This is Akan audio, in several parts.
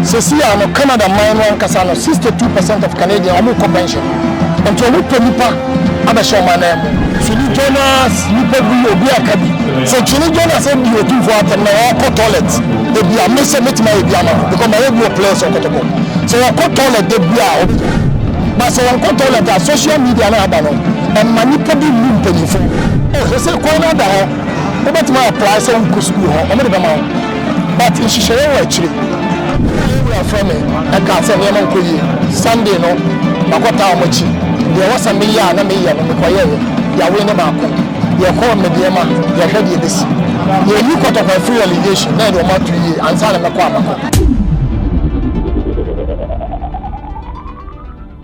See, I'm Canada, mine, Casano, 62% of Canadian, I'm a pension. And to look at I'm a showman. Chili Jonas, you will be a cabby. So Chili Jonas said you were too far from my toilet. They be a mess with my piano because my regular players are cut. So I cut toilet, they be out. But so I cut toilet, social media, and manipulating new penny. Oh, they say, Corner down. But my price on school, I'm the man. But in Shisha, actually. From me, I can't say no Sunday no, Makota Mochi. There was a million and a million of the choir. You win about you call me the Emma, you heard this. You got up a free allegation, then you're not to you, and Sana Makwama.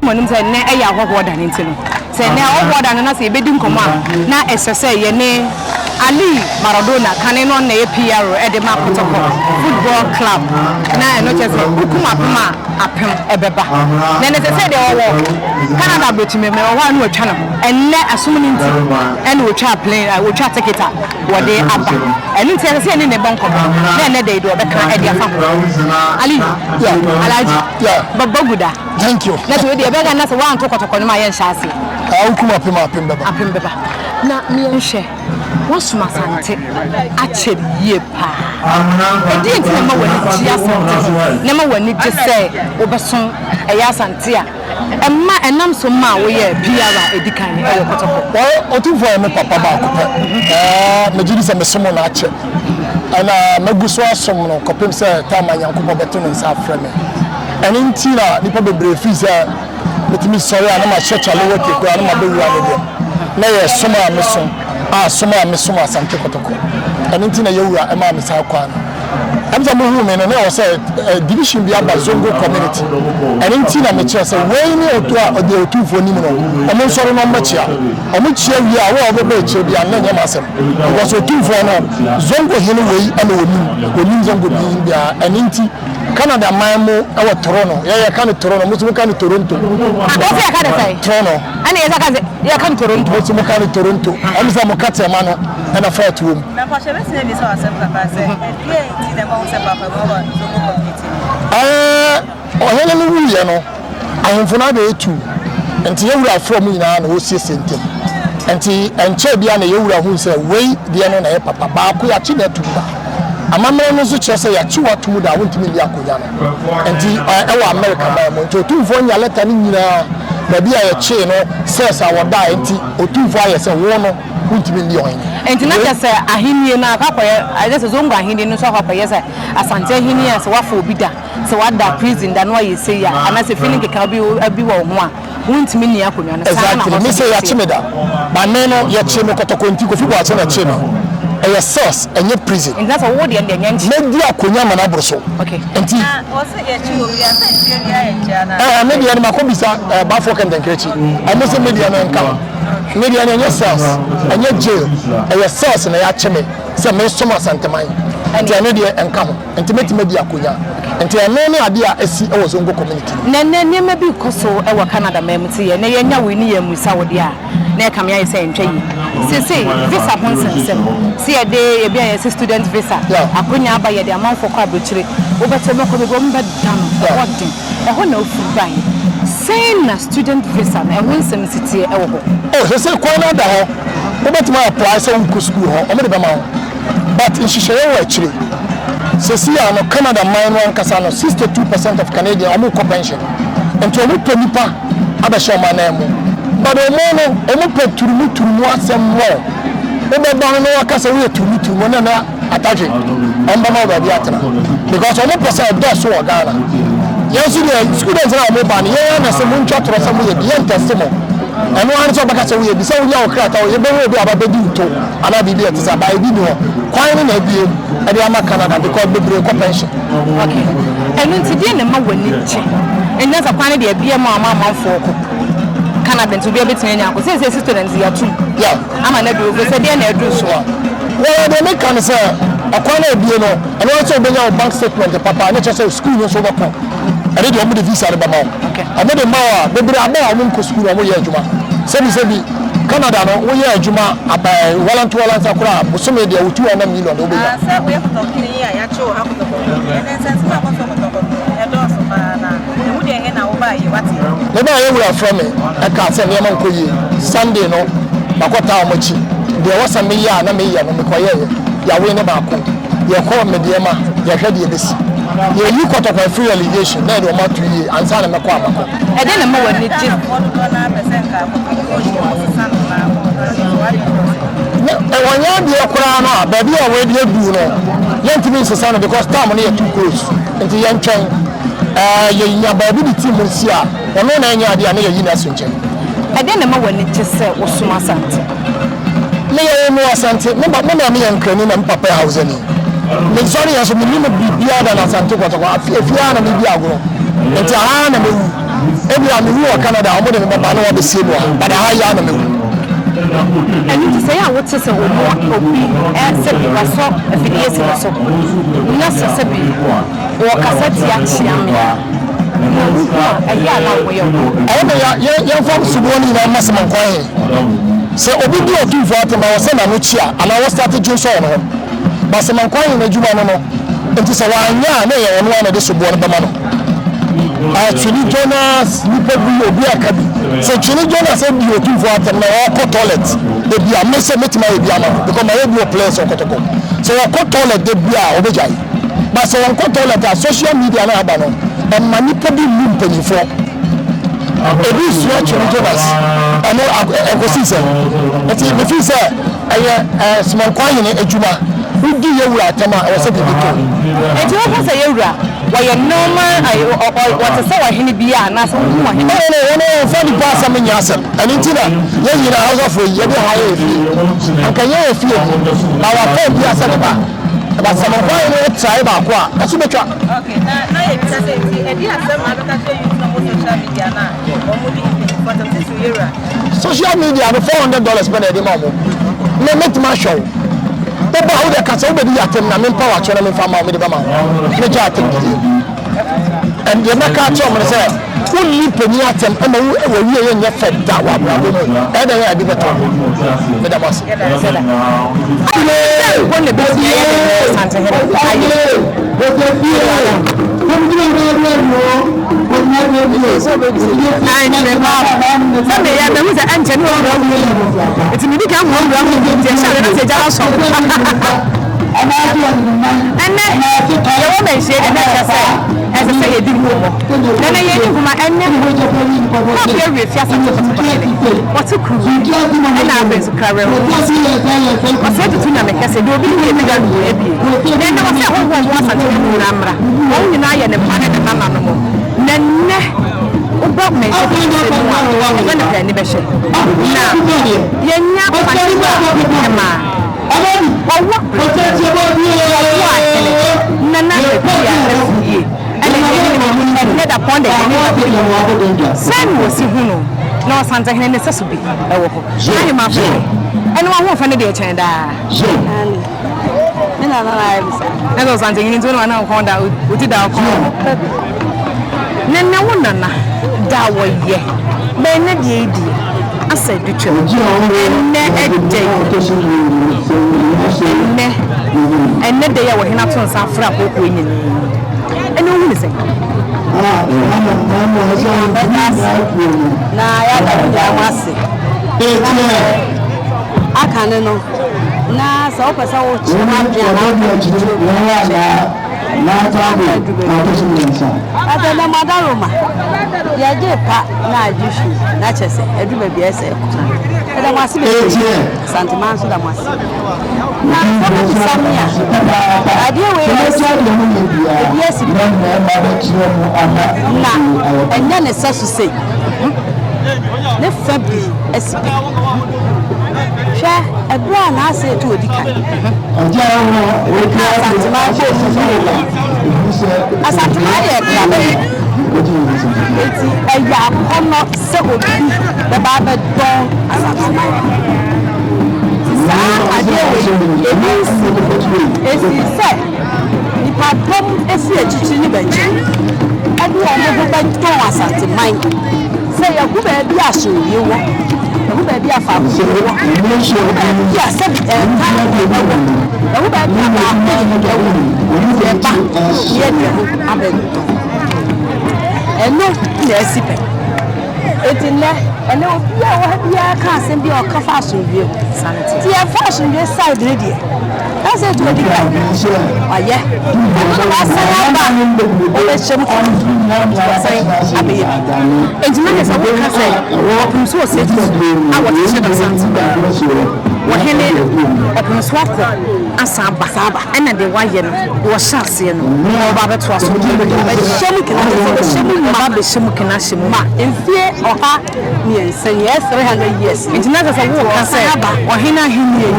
Monim said, Nay, I have what done into. Say now, what done, and I say, bidding command. Now, as I say, your name. Ali Maradona kanin on the PR at the Mapotoko Football Club. Now, not just Ukuma Puma Apem Ebeba. Then, as I said, they all Canada brought me one more channel and let assuming and we try playing, I will try to take it up what they are. And it's in the bunker. Then they do a better idea. Ali, yeah, but Boguda. Thank you. That's what they're begging us one to on my chassis. Ukuma Puma Apem Now, me and share. What's my Sante? Actually, yepa. I didn't remember when it's never when it just say, Oberson, a yasantia. And my and I'm so ma, we are PR, a decaying. Well, I think for me, Papa, Majidis and the Summon Archer. And Meguswa Summon, Copim said, Tama Yankuba Beton and South Frame. And in Tina, the probably refuse let me sorry, I'm a church, I know what you're going to do. Nay, summer mission. Summa Santa Kotoko. And in Tina Yura, a man is our quan. I'm the woman, and I said, division be about Zongo community. And in Tina Mitchell said, way near to the two for Nimino, and no sorry, no much here. On which year we are all the beach, be a name myself. It was a two for no Zongo Hillway and Women Zongo being there, and in Canada, Mamo, our Toronto. Yeah, I can't Toronto, Muslim can Toronto. Toronto. And I can't Toronto, Muslim can Toronto. I'm some Mokata Mano and a fair to him. Hallelujah. I am for another two. And you are from me now, who says something. And Chebiana, you who say, wait, the Anna Papa, Baku, China. Amama no so chese ya chiwa tumu da wontimi lia konya no enti ewa America ba mo to tumfo nya letter ni nyina ba bia ya che no says awoda enti otumfo aye se wo no wontimi lia on enti na chese ahenie na akakoye aje se zongo ahenie no so akakoye se asante ahenie se wafo obi da se wada prison da no aye se ya ana se feeling ka bi wo ho a wontimi lia konya no exactly me say ya chimeda ba me no ya che no kotoko enti ko fi bo ache na che no a source and your prison. And that's a word and the young media Konya Manabroso. Okay. And maybe I'm a commissar, Bafok and Krechi. I must say media and come. Media and your source and your jail and your source and a yachime. Some Mr. Santa Mai. And the media and come and to make media Konya. And to a many idea as our Zongo community. Then maybe Koso, our Canada memory, and then we need a Musawadia. Come here saying, say, visa nonsense. See a day, a student visa. I couldn't buy the amount for carburetry. Over to look at the woman I want no food buy. Saying a student visa and win some city. Oh, he said, Quana, over my price on school, but in Shisha actually. Cecilia, no Canada, mine, Casano, 62% of Canadian, I'm a pension. And to look Penipa, Abasha, my name. But the moment I put to me to some more. No case away to me to one another attaching. I'm not because I'm not percent that's so Ghana. Yes, students are mobile. Yeah, and some chat or some way beyond testimony. And no answer because we be so young crack or you better be about the duty. And I be there to say by video. Quite in a view at the Ama Canada because the break pension. Okay. And then today the man will need to. And that's a quantity of beer mama for. Canada to be able to say students here too. Yeah, I'm an edu. They say they are edu so. Well, they make can say a corner of and also bring out bank statement. The papa, not just school no so much. I need to move the visa. Okay. I made a mawa. They bring about a school and we are Juma. Say Canada no we are Juma about volunteer Sakura. So maybe I will 200 million. We have to talk here. I show how to go. And then since ne ba ye wura from me e ka se ne man koyi Sunday no makota omochi de wasa me ya na me ya no me koye ya we ne ba ko ye ko me de ma ye hwe de besi ye yi kotoko free allegation na de o ma tu yi ansa na me ko amako e de na ma wani ji wanya de kura no ba bi a we de du no yentimi nsesa no because time no ye too close nti yentwen ye nya ba bi di team nsi a ono na nya ade a na ye yi na so nchen e de na ma wani ji se osuma asante me ye no asante me ba me na me yankrani na papa house ni me sorry ya so me ni bibia da na asante kotoko afia na me bi agoro nti ha na me wu ebi a me wu Canada omo de me ba na wa be sie no ba da ha ya na me wu and you say I want to say obi say be so afidie si so na say be o kasati ya chiame ya na wo ya fam suboni na masama nkwan se obi di otu fo atema wo se na no chia ana wo start ju so no basama nkwan na juma no enti se wa anya na ye no na de suboni ba ma no Chini Jonas, Nipebu, Obi Akabi. So Chini Jonas said you do for them now toilet. They be a mess met my Biama because my radio place or Kotoko. So I call toilet they be a Obejai. But so I call toilet social media na abano. And Manipebu Lumpeni for Obi Chini Jonas. I know I go see sir. But if you say I small coin in a Juma, who do you at Tama or something? And you also say why normal what to say hini bia na so hu wa hini no for the pass am nyasa ani tina ye yina house of ye be ha ye fi anka ye fi na wa ko bia sa ba ba sama kwa ni try ba ko a so betwa okay na ye bisa say e di asem adoka say you no social media na o mo di for the social media no $400 spend e di ma mo me metima show Papa, how the castle be the atem na me power channel me farm me the bama. Me jatem. And the maka chom me say, who live penny atem e ma we ye nye fed da wa bra bo mo. E da ya di beto. Me da mas. When the baby Santa Ubok me se when the penny be she na yenya ma nana be and let upon the send was huno no Santa Hene necessity e wo ho na ma fe ene wa ho fa ne de chen da na na Santa Hene to na ko da uti da ko nana wonana da woye be na de edi asa ducho enne edde enne de ya wo hena to nsa fra akoko nyin ene wo ni se na ya da ya wase akane no na so pesa wo chi ma bia na tabu na to sinsa ade na madaroma ya je pa na ajushi na chese edu ba bia ese ede mwasi be santiman so da mwasi na so samia ade we yes na enya ne sasu sei ne fabi esipe hwe ebra na ase to odika oja wo santiman asatuma ye bra eti eya kono se obi be ba be don asatuma sa ade we esi se ni papom esi echichi ni benche ade o mo be don asatuma se ya ku be bi aso ye wo ku be bi afa ko wo ya se eno na esipe Etinne ene obi a wo bia ka asem bi o ka fashion bi sanity ti e fashion bi side ready that's it we dey aye wa say ba o be shem say abe engineer dey say we ka say open so say I want to share something wahene open so akọ asaba ena de waye no wo hyase no wo ba beto aso shem kina shem ma enfie oha ni ensen yes 300 years engineer say wo ka say wahene ahenie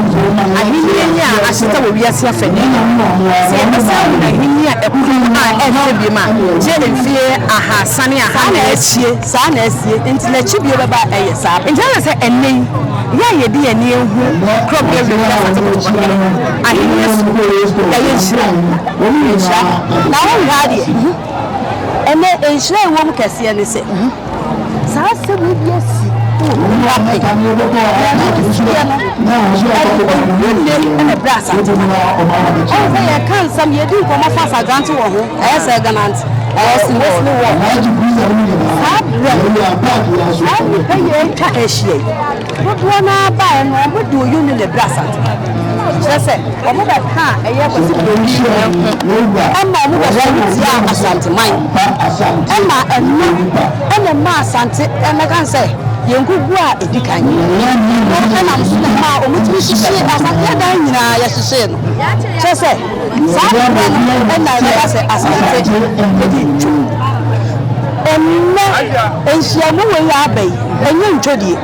ni a ahyeta wo wiase afani se esa na ahenie a ekuru a efe bi ma je enfie aha sane aha na achie sa na asie enti na chi bi beba eye sa engineer say enen ya ye di ene ehu crop dey really fast ahenie ya ye shira na wo hadi ene enshira wo mu kase ne se sa se wo bi asi yengugu a edikan no na mso ma omutumi hihie asante dan nyina ya hihie no chese sa na na se asante edi nchu enne enhyiamu we ya abai enye ntwodie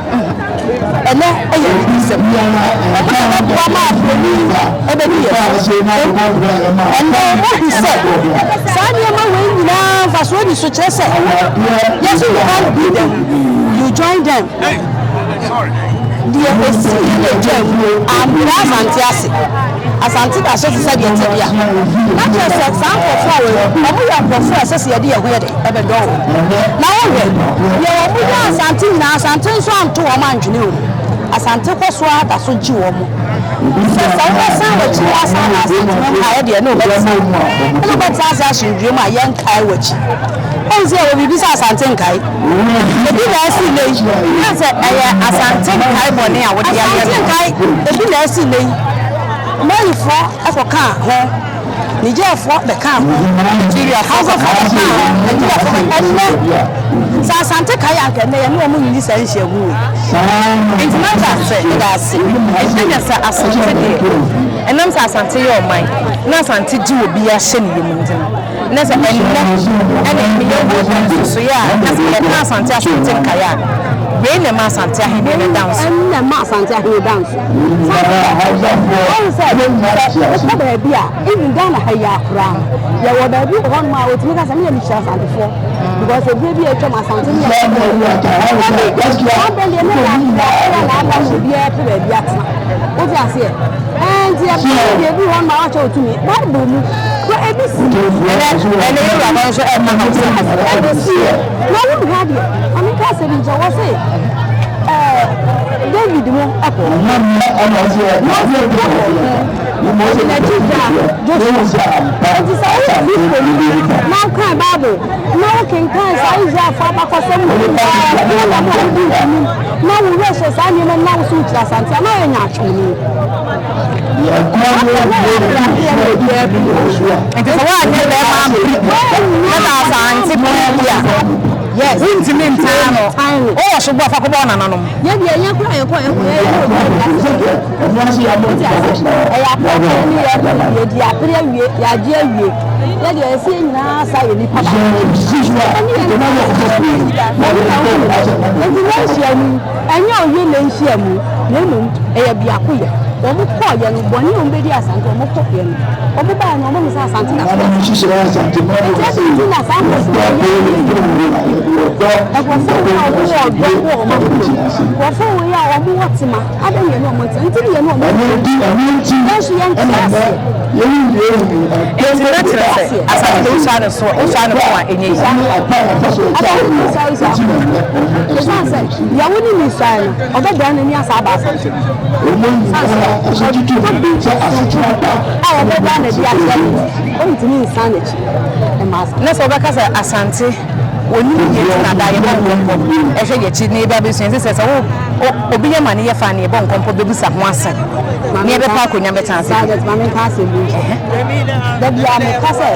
ene eye bisem ma ma afoni ebe ni ye enne what he said sa ni ma we nyina fa so ni so chese yes you can be them you join them. Hey, sorry. The Asante that says said yet here. Not just example for we are professors here the ebe do. Now we are Asante na Asante so am to o man dwene o. Asante ko so ada so ji wo mo. So say we chi Asante na de no be so. No be tell say asundwe ma yen kai wachi. Onse we bibi sa Asante nkai. Ebi na si le. Na say Asante nkai bone a wo de ya nkai. Ebi na si le. Mary for Africa ho Nigeria for the camp Nigeria house of Nigeria for sa Asante kai anka na ye no mo yin sa nhia hu international say that say engineer say Asante dey enam sa Asante ye o man na Asante ji obi a hye ne yemu ntina na say ene me ye wo so ya na say Asante kai a we na ma Asante ahene ne dance na ma Asante ahene dance even Ghana haya kram ya wo da bi ho ma o timi ka sa me ni sha Asante for because e bi e twa ma Asante ni ya bi e pe bi atna o ti ase and ya bi ho ma o cha o tumi bible mu ko e bi si ene yo ra ba so e ma ha so na wo ha dia ami ka se bi jo wo se David mo apo now can Bible now can Isaiah for now we rush us and now suit us and yes, in the meantime, oh, so what for Bana? Omu ko ye no boni o be di Asante omu ko ye no omu ba no omu sa Asante na ko si se Asante mo na sa ko so e ko so wo fo we ya omu wotima ade ye no omu nti ye no omu nti yesu ye nti Asante o sa na ko a enye ya ya woni ni sa no oba da na ni asa ba Asante Asante oni ye na da ye bon kompo e hwe ye chi ne ba be sun se obi ye mane ye fa ne bon kompo be busa ho ase ne be pa akonya be tan ase ma me ka se bu da bia me ka se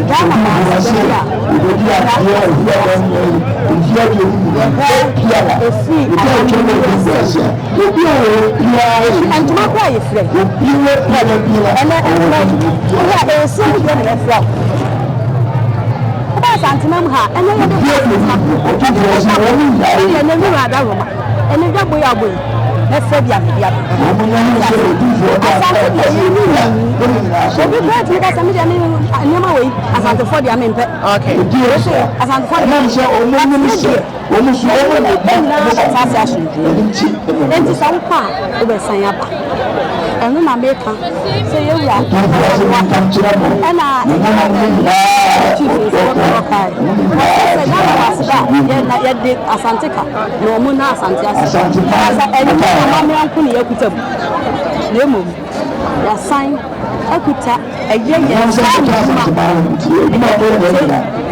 ga ma ma se ya santimam ha ene ye de ene mi ra da roma ene ga boya boy na fe bia asante de yi ni obi be ti ka sami de ni ma we asante for dia me mpe okay asante for dia me o mo so na sa sa shi enti sa wo pa o be san ya ba enu na me ka se ye wura ena chief okay ya de asantika no mu na asante asa eni ma me anku ne yakuta ne mum ya sign akuta eye ye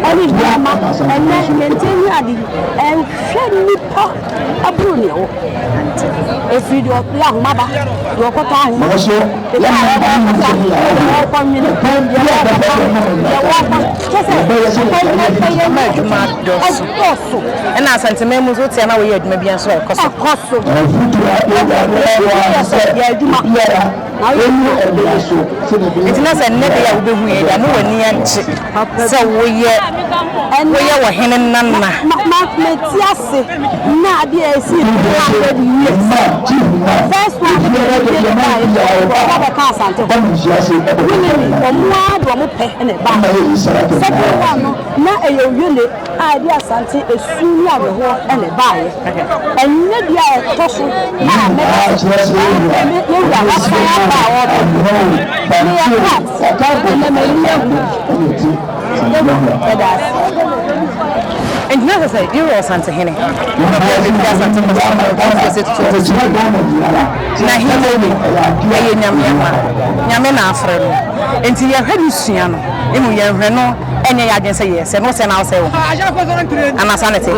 ani drama ene maintain adi en hwe nipa aburu ne wo efidi o ya maba yo ko ta hu so ya ko mi ne ena asanteme mu so tia na we aduma bia so ekoso ya aduma na it's not a never ya ube hu ya no wani anchi so woye wo hene nanna ma ti ase na ade esi first one the ka asante omwa do mo pe na ba second one na eyoyele ade asante esu ni abeho na ba ye enye dia etoso na me ya wa ba o and never say you are Santa Hene. Na hini ye nyame na afre no enti ye hwani sua no emu ye hwe no enye ya adwen say yes no say na say wo ana sanete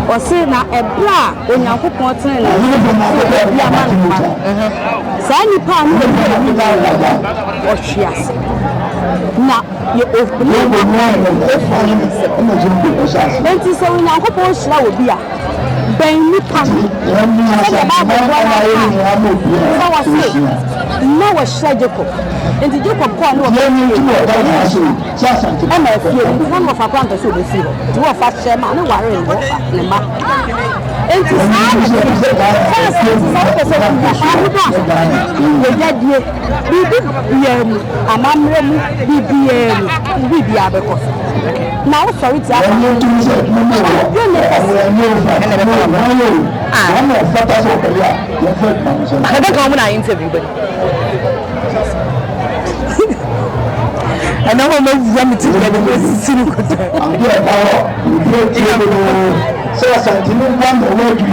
o se na ebra onyankopon ten na bia man sa ni pa no be ni o hwiase na ye enti so onyankopon hira obi a ben ni pa na wa shajeko enti Jacob ko no be ni e ma fie ni fa no fa kwanta so be fie ti wo fa hye ma ne ware ngo ne ma enti bibi amamre mu bibi abeko na wo sorry ti aka interview and now I'm going to get the city. So sentiment one the way to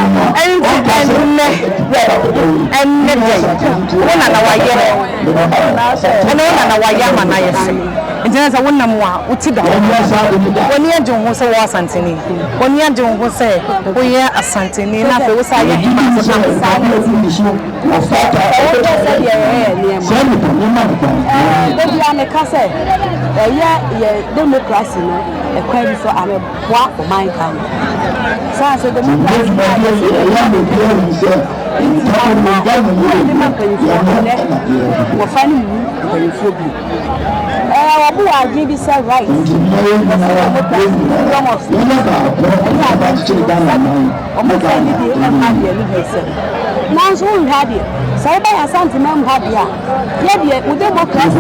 and then as a woman, what you do, when you do, who say was Santini, when you do, who say, we are a Santini, nothing was I democracy, a credit for a walk for my country. So I said, the now so we had it. So by a sentiment had ya. Yet with democracy.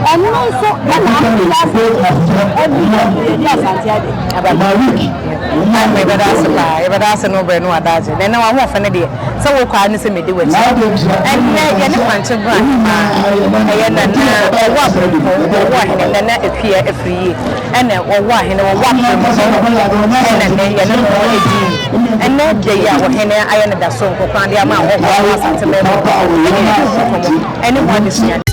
And also, maybe that's no brain or that's it. Then I want for an idea. So we'll call this a midi with you. And yeah, you want to run. And then then appear every year. And then what and what and then you know, and then they are when I ended that song for Pandia. Anyone is here.